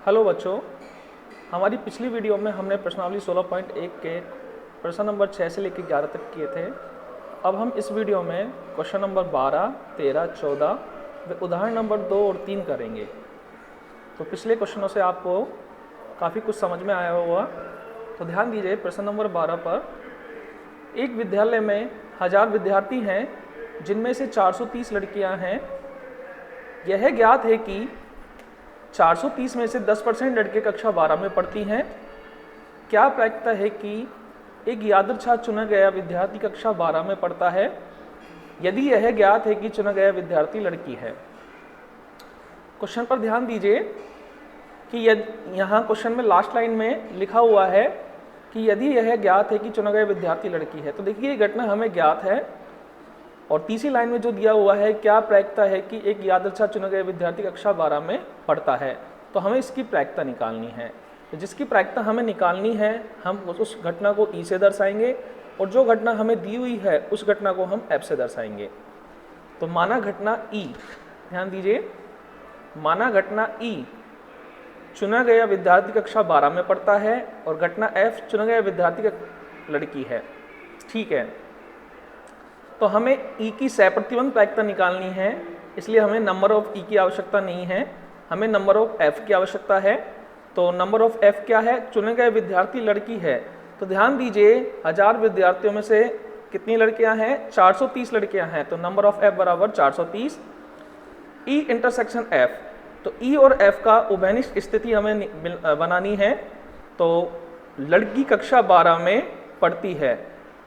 Hello बच्चों, हमारी पिछली वीडियो में हमने प्रश्नावली 16.1 के प्रश्न नंबर 6 से लेकर 11 तक किए थे। अब हम इस वीडियो में क्वेश्चन नंबर 12, 13, 14 व उदाहरण नंबर 2 और 3 करेंगे। तो पिछले क्वेश्चनों से आपको काफ़ी कुछ समझ में आया होगा। तो ध्यान दीजिए प्रश्न नंबर 12 पर, एक विद्यालय में 1000 विद्यार्थी हैं जिनमें से 430 लड़कियां हैं। यह ज्ञात है कि 430 में से 10% लड़के कक्षा 12 में पढ़ती हैं। क्या प्रायिकता है कि एक यादृच्छा चुना गया विद्यार्थी कक्षा 12 में पढ़ता है यदि यह ज्ञात है कि चुना गया विद्यार्थी लड़की है। क्वेश्चन पर ध्यान दीजिए कि यहाँ क्वेश्चन में लास्ट लाइन में लिखा हुआ है कि यदि यह ज्ञात है कि चुना गया विद्यार्थी लड़की है। तो देखिए ये घटना हमें ज्ञात है, और तीसरी लाइन में जो दिया हुआ है क्या प्रायिकता है कि एक यादृच्छा चुना गया विद्यार्थी कक्षा 12 में पढ़ता है। तो हमें इसकी प्रायिकता निकालनी है। तो जिसकी प्रायिकता हमें निकालनी है हम उस घटना को ई से दर्शाएंगे, और जो घटना हमें दी हुई है उस घटना को हम एफ से दर्शाएंगे। तो माना घटना ई, ध्यान दीजिए, माना घटना ई चुना गया विद्यार्थी कक्षा 12 में पढ़ता है और घटना एफ चुना गया विद्यार्थी का लड़की है। ठीक है, तो हमें ई की सहप्रतिबंध प्रायिकता निकालनी है, इसलिए हमें नंबर ऑफ ई की आवश्यकता नहीं है, हमें नंबर ऑफ एफ की आवश्यकता है। तो नंबर ऑफ एफ क्या है? चुने गए विद्यार्थी लड़की है। तो ध्यान दीजिए 1000 विद्यार्थियों में से कितनी लड़कियां हैं? 430 लड़कियां हैं। तो नंबर ऑफ एफ बराबर 430। ई इंटरसेक्शन एफ, तो ई और एफ का उभयनिष्ठ स्थिति हमें बनानी है। तो लड़की कक्षा 12 में पढ़ती है,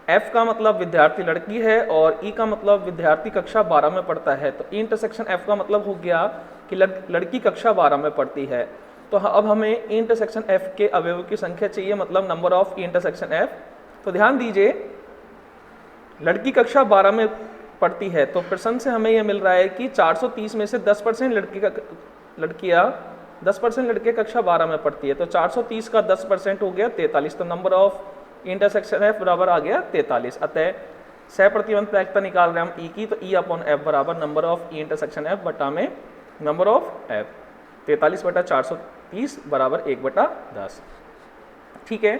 एफ का मतलब विद्यार्थी लड़की है और ई का मतलब विद्यार्थी कक्षा 12 में पढ़ता है। तो ई इंटरसेक्शन एफ का मतलब हो गया कि लड़की कक्षा 12 में पढ़ती है। तो अब हमें ई इंटरसेक्शन एफ के अवयवों की संख्या चाहिए, मतलब number of E intersection F. तो ध्यान दीजिए लड़की कक्षा 12 में पढ़ती है, तो प्रश्न से हमें यह मिल रहा है कि 430 में से 10% लड़कियां 10% लड़के कक्षा 12 में पढ़ती है। तो 430 का 10% हो गया 43। तो नंबर ऑफ इंटरसेक्शन एफ बराबर आ गया 43। अतः सहप्रतिबंध प्रायिकता निकाल रहे हैं हम ई की, तो ई अपॉन एफ बराबर number of E intersection F बटा में नंबर ऑफ एफ। 43 बटा 430 बराबर 1/10। ठीक है,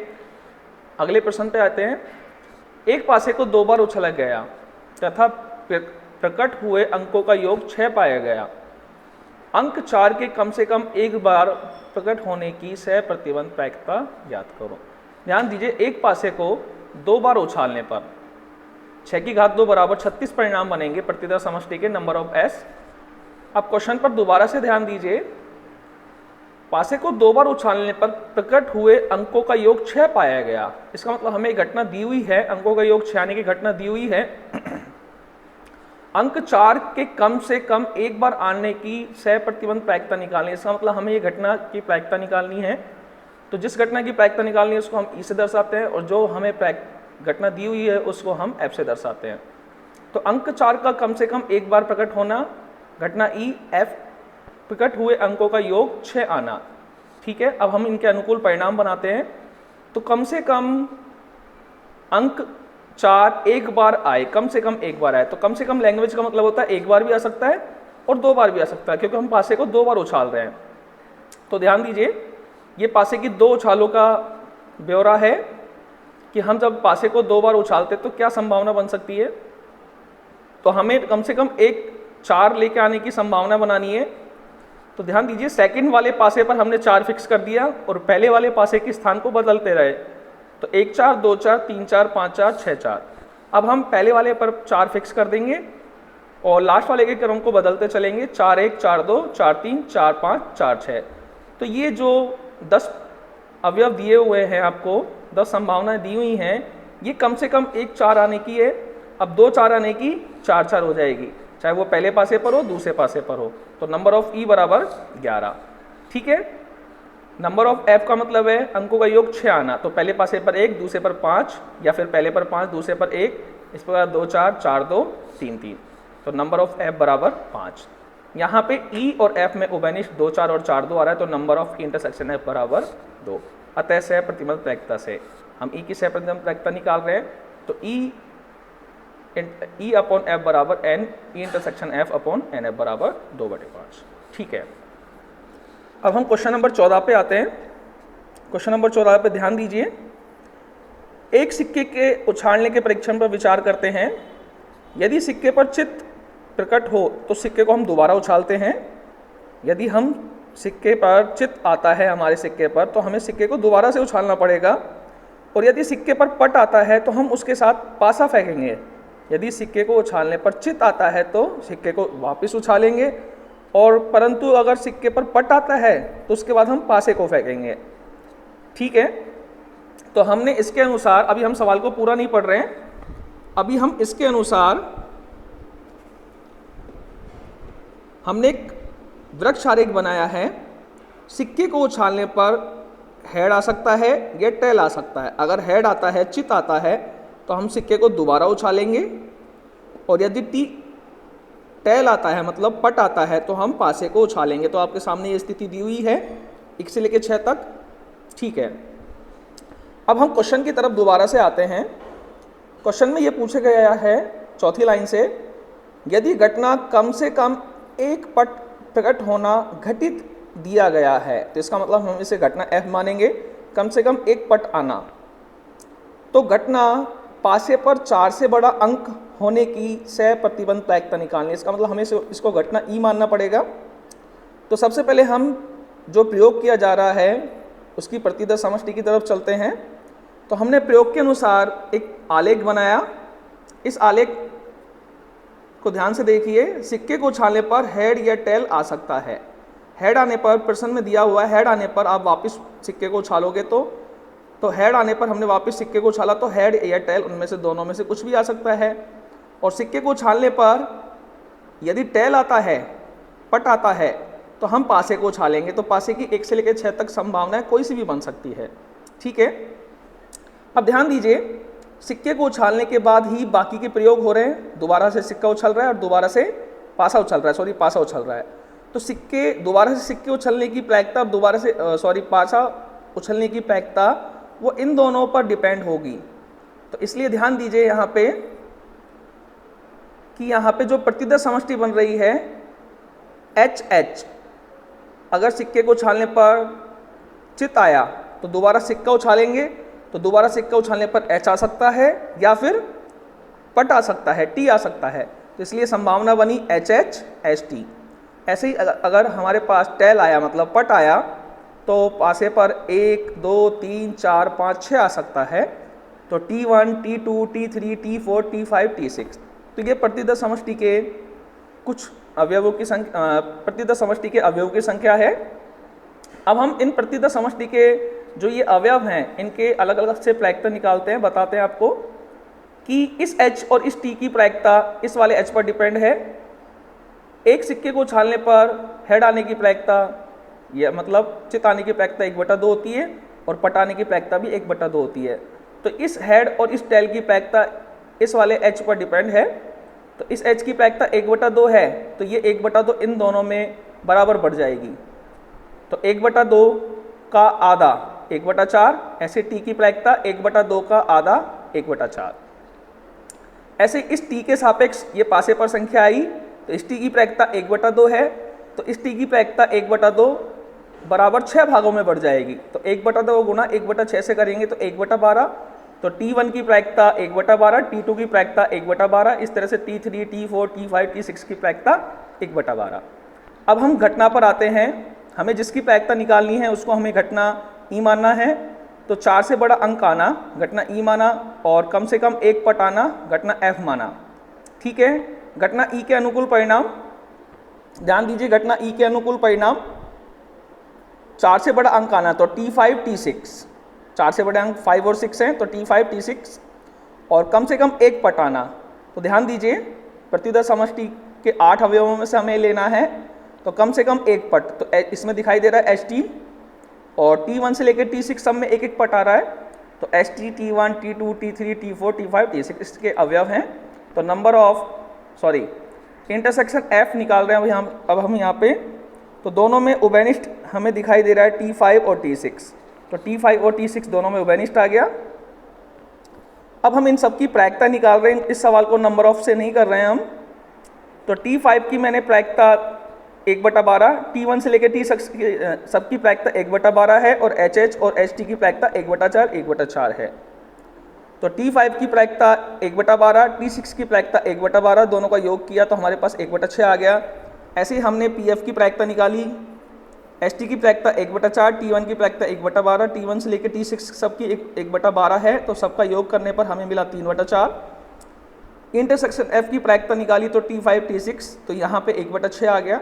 अगले प्रश्न पे आते हैं। एक पासे को 2 बार उछला गया तथा प्रकट हुए अंकों का योग 6 पाया गया। अंक 4 के कम से कम एक बार प्रकट होने की सहप्रतिबंध प्रायिकता ज्ञात करो। ध्यान दीजिए एक पासे को 2 बार उछालने पर 6 की घात 2 बराबर 36 परिणाम बनेंगे प्रतिदर समष्टि के नंबर ऑफ एस। अब क्वेश्चन पर दोबारा से ध्यान दीजिए, पासे को 2 बार उछालने पर प्रकट हुए अंकों का योग 6 पाया गया। इसका मतलब हमें घटना दी हुई है, अंकों का योग 6 आने की घटना दी हुई है। अंक 4 के कम से कम एक बार आने की सहप्रतिबंध प्रायिकता निकालनी है। इसका मतलब हमें ये घटना की प्रायिकता निकालनी है। तो जिस घटना की प्रायिकता निकालनी है उसको हम ई से दर्शाते हैं, और जो हमें घटना दी हुई है उसको हम एफ से दर्शाते हैं। तो अंक 4 का कम से कम एक बार प्रकट होना, घटना ई, एफ प्रकट हुए अंकों का योग 6 आना। ठीक है, अब हम इनके अनुकूल परिणाम बनाते हैं। तो कम से कम अंक 4 एक बार आए, कम से कम एक बार आए। तो कम से कम लैंग्वेज का मतलब होता है एक बार भी आ सकता है और 2 बार भी आ सकता है, क्योंकि हम पासे को 2 बार उछाल रहे हैं। तो ध्यान दीजिए ये पासे की 2 उछालों का ब्यौरा है कि हम जब पासे को 2 बार उछालते तो क्या संभावना बन सकती है। तो हमें कम से कम एक 4 लेके आने की संभावना बनानी है। तो ध्यान दीजिए सेकंड वाले पासे पर हमने 4 फिक्स कर दिया और पहले वाले पासे के स्थान को बदलते रहे। तो 1 4 2 4 3 4 5 4 6 4। अब हम पहले वाले पर 4 फिक्स कर देंगे और लास्ट वाले के क्रम को बदलते चलेंगे। 4 1 4 2 4 3 4 5 4 6। तो ये जो 10 अवयव दिए हुए हैं आपको, 10 संभावनाएं दी हुई हैं, ये कम से कम एक 4 आने की है। अब 2 4 आने की 4 4 हो जाएगी, चाहे वो पहले पासे पर हो दूसरे पासे पर हो। तो नंबर ऑफ ई बराबर 11। ठीक है, नंबर ऑफ एफ का मतलब है अंकों का योग 6 आना। तो पहले पासे पर 1, दूसरे पर 5, या फिर पहले पर 5 दूसरे पर 1, इस प्रकार 2 4 4 2 3 3। तो नंबर ऑफ एफ बराबर 5। यहाँ पे ई और एफ में उभयनिष्ठ 2 4 और 4 2 आ रहा है। तो नंबर ऑफ इंटरसेक्शन एफ बराबर 2। अतः सहप्रतिबंध प्रायिकता से हम ई की सहप्रतिबंध प्रायिकता निकाल रहे हैं। तो ई अपॉन एफ बराबर N, E intersection F upon N F बराबर 2/5। ठीक है, अब हम क्वेश्चन नंबर 14 पे आते हैं। क्वेश्चन नंबर 14 पे ध्यान दीजिए। एक सिक्के के उछालने के परीक्षण पर विचार करते हैं। यदि सिक्के पर चित्त प्रकट हो तो सिक्के को हम दोबारा उछालते हैं। यदि हम सिक्के पर चित्त आता है हमारे सिक्के पर तो हमें सिक्के को दोबारा से उछालना पड़ेगा। और यदि सिक्के पर पट आता है तो हम उसके साथ पासा फेंकेंगे। यदि सिक्के को उछालने पर चित्त आता है तो सिक्के को वापस उछालेंगे, और परंतु अगर सिक्के पर पट आता है तो उसके बाद हम पासे को फेंकेंगे। ठीक है, तो हमने इसके अनुसार, अभी हम सवाल को पूरा नहीं पढ़ रहे हैं, अभी हम इसके अनुसार हमने एक वृक्ष आरेख बनाया है। सिक्के को उछालने पर हेड आ सकता है या टेल आ सकता है। अगर हेड आता है, चित आता है, तो हम सिक्के को दोबारा उछालेंगे, और यदि टेल आता है मतलब पट आता है तो हम पासे को उछालेंगे। तो आपके सामने ये स्थिति दी हुई है 1 से लेकर 6 तक। ठीक है, अब हम क्वेश्चन की तरफ दोबारा से आते हैं। क्वेश्चन में ये पूछा गया है चौथी लाइन से, यदि घटना कम से कम एक पट प्रकट होना घटित दिया गया है, तो इसका मतलब हम इसे घटना F मानेंगे, कम से कम एक पट आना, तो घटना पासे पर 4 से बड़ा अंक होने की सह प्रतिबंध प्रायिकता निकालनी। इसका मतलब हमें इसको घटना E मानना पड़ेगा। तो सबसे पहले हम जो प्रयोग किया जा रहा है उसकी प्रतिदर समष्टि की तरफ चलते हैं। तो हमने प्रयोग के अनुसार एक आलेख बनाया। इस आलेख को ध्यान से देखिए। सिक्के को उछालने पर हेड या टेल आ सकता है। हेड आने पर, प्रश्न में दिया हुआ है, हेड आने पर आप वापस सिक्के को उछालोगे तो हेड आने पर हमने वापस सिक्के को उछाला तो हेड या टेल उनमें से दोनों में से कुछ भी आ सकता है। और सिक्के को उछालने पर यदि टेल आता है, पट आता है, तो हम पासे को उछालेंगे। तो पासे की 1 से लेकर 6 तक संभावनाएं कोई सी भी बन सकती है। ठीक है, अब ध्यान दीजिए, सिक्के को उछालने के बाद ही बाकी के प्रयोग हो रहे हैं। दोबारा से सिक्का उछल रहा है और दोबारा से पासा उछल रहा है, पासा उछल रहा है। तो दोबारा से सिक्के उछलने की प्रायिकता, दोबारा से पासा उछलने की प्रायिकता, वो इन दोनों पर डिपेंड होगी। तो इसलिए ध्यान दीजिए यहाँ पे कि यहाँ पे जो प्रतिदर समष्टि बन रही है HH, अगर सिक्के को उछालने पर चित आया तो दोबारा सिक्का उछालेंगे, तो दोबारा सिक्का उछालने पर H आ सकता है या फिर पट आ सकता है, T आ सकता है। तो इसलिए संभावना बनी HH HT। ऐसे ही अगर हमारे पास टेल आया मतलब पट आया तो पासे पर 1 2 3 4 5 6 आ सकता है। तो T1 T2 T3 T4 T5 T6। तो ये प्रतिदर समष्टि के कुछ अवयवों की संख्या, प्रतिदर समष्टि के अवयवों की संख्या है। अब हम इन प्रतिदर समष्टि के जो ये अवयव हैं इनके अलग अलग से प्रायिकता निकालते हैं। बताते हैं आपको कि इस H और इस T की प्रायिकता इस वाले H पर डिपेंड है। एक सिक्के को उछालने पर हेड आने की प्रायिकता, यह मतलब चित आने की प्रायिकता 1/2 होती है और पट आने की प्रायिकता भी 1/2 होती है। तो इस हेड और इस टेल की प्रायिकता इस वाले H पर डिपेंड है। तो इस H की प्रायिकता 1/2 है, तो ये 1/2 इन दोनों में बराबर बढ़ जाएगी। तो 1/2 का आधा 1/4, ऐसे T की प्रायिकता 1/2 का आधा 1/4। ऐसे इस T के सापेक्ष ये पासे पर संख्या आई, तो इस T की प्रायिकता 1/2 है, तो इस T की प्रायिकता 1/2 बराबर 6 भागों में बढ़ जाएगी। तो 1/2 गुणा 1/6 से करेंगे तो 1/12। तो T1 की प्रायिकता 1/12, T2 की प्रायिकता 1/12, इस तरह से T3 T4 T5 T6 की प्रायिकता 1/12। अब हम घटना पर आते हैं। हमें जिसकी प्रायिकता निकालनी है उसको हमें घटना E मानना है। तो 4 से बड़ा अंक आना घटना E माना, और कम से कम एक पट आना घटना F माना। ठीक है, घटना E के अनुकूल परिणाम ध्यान दीजिए। घटना E के अनुकूल परिणाम 4 से बड़ा अंक आना, तो T5 T6, 4 से बड़े अंक 5 और 6 हैं, तो T5 T6, और कम से कम एक पट आना। तो ध्यान दीजिए, प्रतिदर समष्टि के 8 अवयवों में से हमें लेना है, तो कम से कम एक पट। तो इसमें दिखाई दे रहा है HT, और T1 से लेकर T6 सब में एक एक पट आ रहा है। तो HT T1 T2 T3 T4 T5 T6 इसके अवयव हैं। तो नंबर ऑफ इंटरसेक्शन F निकाल रहे हैं अब हम यहाँ पे। तो दोनों में उभयनिष्ठ हमें दिखाई दे रहा है T5 और T6। तो T5 और T6 दोनों में उभयनिष्ठ आ गया। अब हम इन सब की प्रायिकता निकाल रहे हैं। इस सवाल को नंबर ऑफ से नहीं कर रहे हैं हम। तो T5 की मैंने प्रायिकता 1/12, T1 से लेकर T6 सबकी प्रायिकता 1/12 है और HH और HT की प्रायिकता 1/4, 1/4 है। तो T5 की प्रायिकता 1/12, T6 की प्रायिकता 1/12, दोनों का योग किया तो हमारे पास 1/6 आ गया। ऐसे ही हमने PF की प्रायिकता निकाली, HT की प्रायिकता 1/4, T1 की प्रायिकता 1/12, T1 से लेकर T6 सबकी 1/12 है, तो सबका योग करने पर हमें मिला 3/4। इंटरसेक्शन F की प्रायिकता निकाली तो T5 T6, तो यहाँ पे 1/6 आ गया।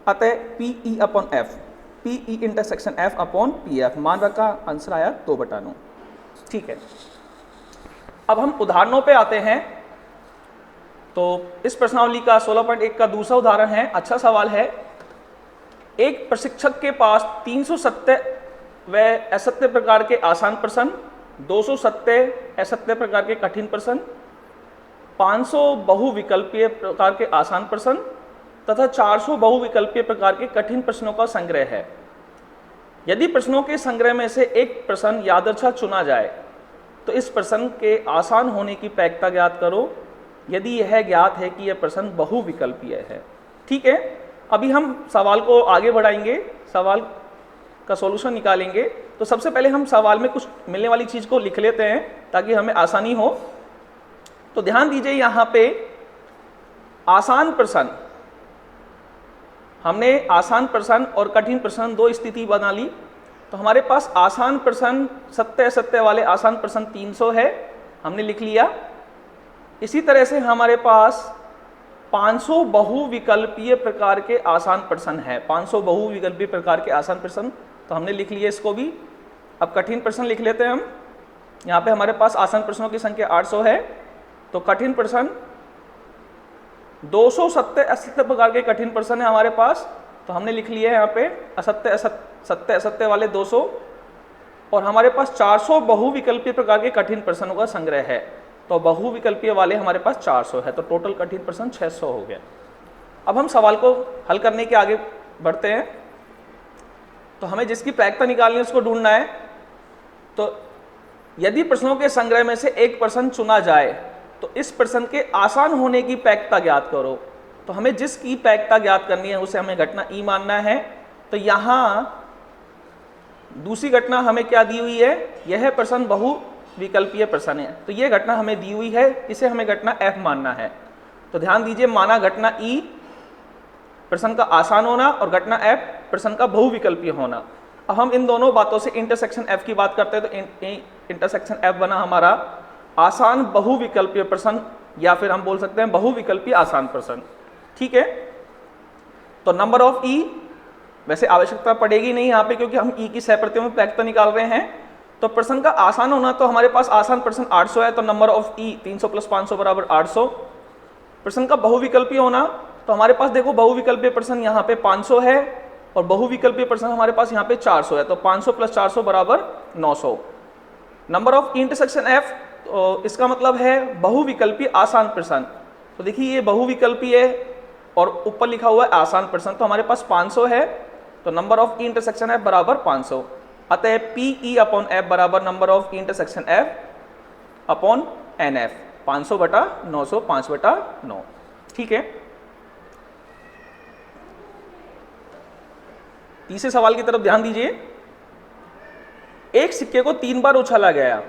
अतः PE upon F, PE intersection F upon PF मान रखा, आंसर आया 2/9। ठीक है, अब हम उदाहरणों पे आते हैं। तो इस प्रश्नावली का 16.1 का दूसरा उदाहरण है, अच्छा सवाल है। एक प्रशिक्षक के पास 300 सत्य व असत्य प्रकार के आसान प्रश्न, 200 सत्य असत्य प्रकार के कठिन प्रश्न, 500 बहुविकल्पीय प्रकार के आसान प्रश्न तथा 400 बहुविकल्पीय प्रकार के कठिन प्रश्नों का संग्रह है। यदि प्रश्नों के संग्रह में से एक प्रश्न यादृच्छा चुना जाए तो इस प्रश्न के आसान होने की प्रायिकता ज्ञात करो यदि यह ज्ञात है कि यह प्रश्न बहुविकल्पीय है। ठीक है, अभी हम सवाल को आगे बढ़ाएंगे, सवाल का सॉल्यूशन निकालेंगे। तो सबसे पहले हम सवाल में कुछ मिलने वाली चीज़ को लिख लेते हैं ताकि हमें आसानी हो। तो ध्यान दीजिए, यहाँ पे आसान प्रश्न, हमने आसान प्रश्न और कठिन प्रश्न दो स्थिति बना ली। तो हमारे पास आसान प्रश्न सत्य असत्य वाले आसान प्रश्न 300 है, हमने लिख लिया। इसी तरह से हमारे पास 500 बहुविकल्पीय प्रकार के आसान प्रश्न है, 500 बहुविकल्पीय प्रकार के आसान प्रश्न, तो हमने लिख लिया इसको भी। अब कठिन प्रश्न लिख लेते हैं हम। यहाँ पे हमारे पास आसान प्रश्नों की संख्या 800 है, तो कठिन प्रश्न 200 सत्य असत्य प्रकार के कठिन प्रश्न है हमारे पास, तो हमने लिख लिया है यहाँ पे सत्य असत्य वाले 200, और हमारे पास 400 बहुविकल्पीय प्रकार के कठिन प्रश्नों का संग्रह है, तो बहुविकल्पीय वाले हमारे पास 400 है, तो टोटल कठिन प्रश्न 600 हो गया। अब हम सवाल को हल करने के आगे बढ़ते हैं। तो हमें जिसकी प्रायिकता निकालनी है उसको ढूंढना है। तो यदि प्रश्नों के संग्रह में से एक प्रश्न चुना जाए तो इस प्रश्न के आसान होने की प्रायिकता ज्ञात करो। तो हमें जिसकी प्रायिकता ज्ञात करनी है उसे हमें घटना ई मानना है। तो यहाँ दूसरी घटना हमें क्या दी हुई है, यह प्रश्न बहुविकल्पीय प्रश्न है, तो यह घटना हमें दी हुई है, इसे हमें घटना F मानना है। तो ध्यान दीजिए, माना घटना ई प्रश्न का आसान होना और घटना F प्रश्न का बहुविकल्पीय होना। अब हम इन दोनों बातों से इंटरसेक्शन F की बात करते हैं। तो इंटरसेक्शन F बना हमारा आसान बहुविकल्पीय प्रश्न, या फिर हम बोल सकते हैं बहुविकल्पीय आसान प्रश्न। ठीक है, तो नंबर ऑफ ई, वैसे आवश्यकता पड़ेगी नहीं यहाँ पे क्योंकि हम ई की सहप्रतियों में प्रायिकता निकाल रहे हैं। तो प्रश्न का आसान होना, तो हमारे पास आसान प्रश्न 800 है, तो नंबर ऑफ ई 300 + 500 = 800। प्रश्न का बहुविकल्पीय होना, तो हमारे पास देखो बहुविकल्पीय प्रश्न यहाँ पे 500 है और बहुविकल्पीय प्रश्न हमारे पास यहाँ पे 400 है, तो 500 + 400 = 900। नंबर ऑफ इंटरसेक्शन एफ, तो इसका मतलब है बहुविकल्पीय आसान प्रश्न। तो देखिए ये बहुविकल्पीय है और ऊपर लिखा हुआ है आसान प्रश्न, तो हमारे पास 500 है, तो नंबर ऑफ इंटरसेक्शन एफ बराबर 500। अतः PE अपॉन F बराबर number of intersection F upon NF, 500/900, 5/9। ठीक है, तीसरे सवाल की तरफ ध्यान दीजिए। एक सिक्के को 3 बार उछाला गया।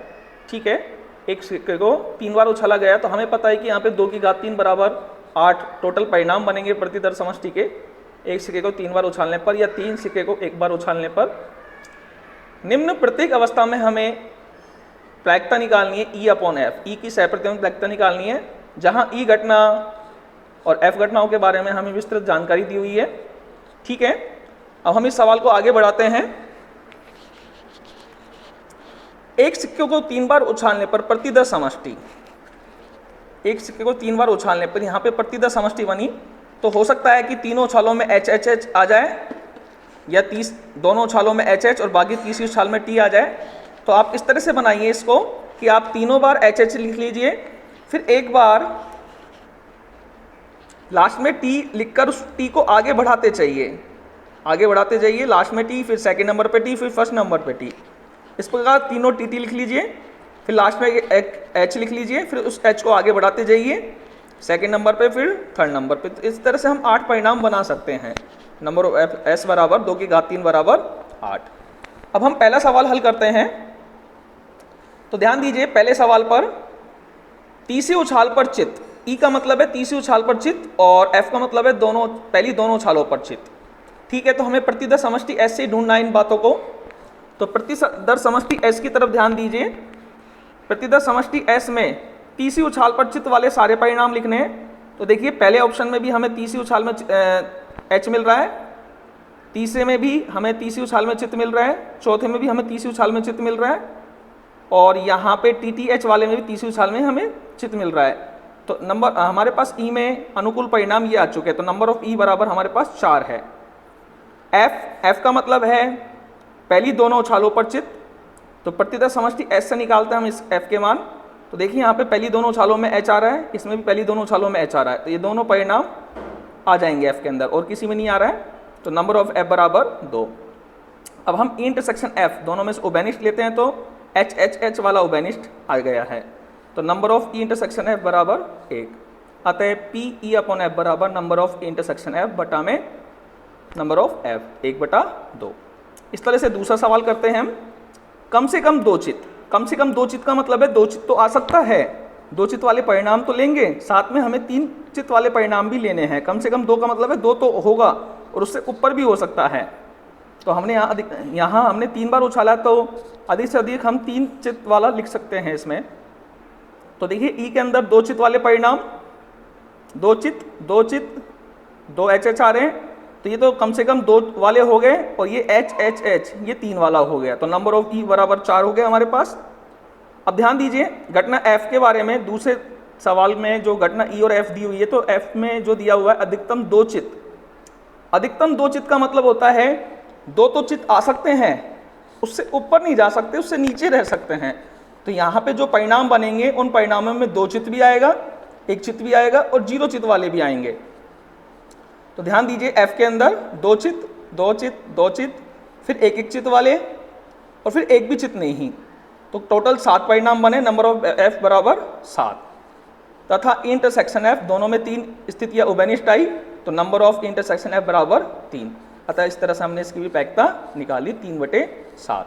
ठीक है, एक सिक्के को 3 बार उछाला गया, तो हमें पता है कि यहाँ पे 2 की घात 3 बराबर 8 टोटल परिणाम बनेंगे प्रतिदर समष्टि के। एक सिक्के को 3 बार उछालने पर या 3 सिक्के को 1 बार उछालने पर निम्न प्रत्येक अवस्था में हमें प्रायिकता निकालनी है E अपॉन F। E की सहप्रतियों में प्रायिकता निकालनी है, जहां E घटना और F घटनाओं के बारे में हमें विस्तृत जानकारी दी हुई है। ठीक है, अब हम इस सवाल को आगे बढ़ाते हैं। एक सिक्के को 3 बार उछालने पर प्रतिदर समष्टि, एक सिक्के को 3 बार उछालने पर यहाँ पे प्रतिदर समष्टि बनी, तो हो सकता है कि तीनों उछालों में HHH आ जाए या दोनों उछालों में HH और बाकी तीसरी उछाल में T आ जाए। तो आप इस तरह से बनाइए इसको कि आप तीनों बार HH लिख लीजिए, फिर एक बार लास्ट में T लिखकर उस T को आगे बढ़ाते जाइए, आगे बढ़ाते जाइए, लास्ट में T, फिर सेकंड नंबर पे T, फिर फर्स्ट नंबर पे T। इस प्रकार तीनों TT लिख लीजिए, फिर लास्ट में एक H लिख लीजिए, फिर उस H को आगे बढ़ाते जाइए, सेकंड नंबर पे, फिर थर्ड नंबर पे। तो इस तरह से हम 8 परिणाम बना सकते हैं। नंबर ऑफ एस बराबर 2 की घात 3 बराबर 8। अब हम पहला सवाल हल करते हैं। तो ध्यान दीजिए, पहले सवाल पर तीसरी उछाल पर चित, ई का मतलब है तीसरी उछाल पर चित और एफ का मतलब है पहली दोनों उछालों पर चित। ठीक है, तो हमें प्रतिदर समष्टि एस से ढूंढना है इन बातों को। तो प्रतिदर समष्टि एस की तरफ ध्यान दीजिए। प्रतिदर समष्टि एस में तीसरी उछाल पर चित वाले सारे परिणाम लिखने हैं। तो देखिए, पहले ऑप्शन में भी हमें तीसरी उछाल में एच मिल रहा है, तीसरे में भी हमें तीसरी उछाल में चित मिल रहा है, चौथे में भी हमें तीसरी उछाल में चित मिल रहा है, और यहाँ पे TTH वाले में भी तीसरी उछाल में हमें चित मिल रहा है। तो नंबर हमारे पास ई में अनुकूल परिणाम ये आ चुके हैं। तो नंबर ऑफ ई बराबर हमारे पास 4 है। एफ का मतलब है पहली दोनों उछालों पर चित। तो प्रतिदर समष्टि एस से निकालते हैं हम इस एफ के मान। तो देखिए, यहाँ पे पहली दोनों उछालों में एच आ रहा है, इसमें भी पहली दोनों उछालों में एच आ रहा है। तो ये दोनों परिणाम आ जाएंगे एफ के अंदर, और किसी में नहीं आ रहा है। तो नंबर ऑफ एफ बराबर 2। अब हम ई इंटरसेक्शन एफ दोनों में से उभयनिष्ठ लेते हैं। तो एच एच एच वाला उभयनिष्ठ आ गया है। तो number of E intersection F बराबर 1। अतः पी ई अपॉन एफ बराबर number of E intersection F बटा में नंबर ऑफ एफ 1/2। इस तरह से दूसरा सवाल करते हैं हम। कम से कम 2 चित। कम से कम 2 चित का मतलब है 2 चित तो आ सकता है, 2 चित वाले परिणाम तो लेंगे, साथ में हमें 3 चित वाले परिणाम भी लेने हैं। कम से कम 2 का मतलब है 2 तो होगा और उससे ऊपर भी हो सकता है। तो हमने यहाँ हमने 3 बार उछाला, तो अधिक से अधिक हम 3 चित वाला लिख सकते हैं इसमें। तो देखिए, ई के अंदर 2 चित वाले परिणाम, 2 चित 2 चित 2 एच एच आ रहे हैं। तो ये तो कम से कम 2 वाले हो गए, और ये एच एच एच ये 3 वाला हो गया। तो नंबर ऑफ ई बराबर 4 हो गया हमारे पास। अब ध्यान दीजिए, घटना एफ के बारे में दूसरे सवाल में जो घटना ई और एफ दी हुई है, तो एफ में जो दिया हुआ है अधिकतम 2 चित। अधिकतम 2 चित का मतलब होता है 2 तो चित आ सकते हैं, उससे ऊपर नहीं जा सकते, उससे नीचे रह सकते हैं। तो यहाँ पे जो परिणाम बनेंगे उन परिणामों में 2 चित भी आएगा, 1 चित भी आएगा और 0 चित वाले भी आएंगे। तो ध्यान दीजिए, एफ के अंदर 2 चित 2 चित 2 चित, फिर 1 चित वाले, और फिर 1 भी चित नहीं। तो टोटल 7 परिणाम बने। नंबर ऑफ एफ बराबर 7। तथा इंटरसेक्शन एफ दोनों में 3 स्थितियां उभयनिष्ठ आई। तो नंबर ऑफ इंटरसेक्शन एफ बराबर 3। अतः इस तरह से हमने इसकी भी पैक्ता निकाली 3/7।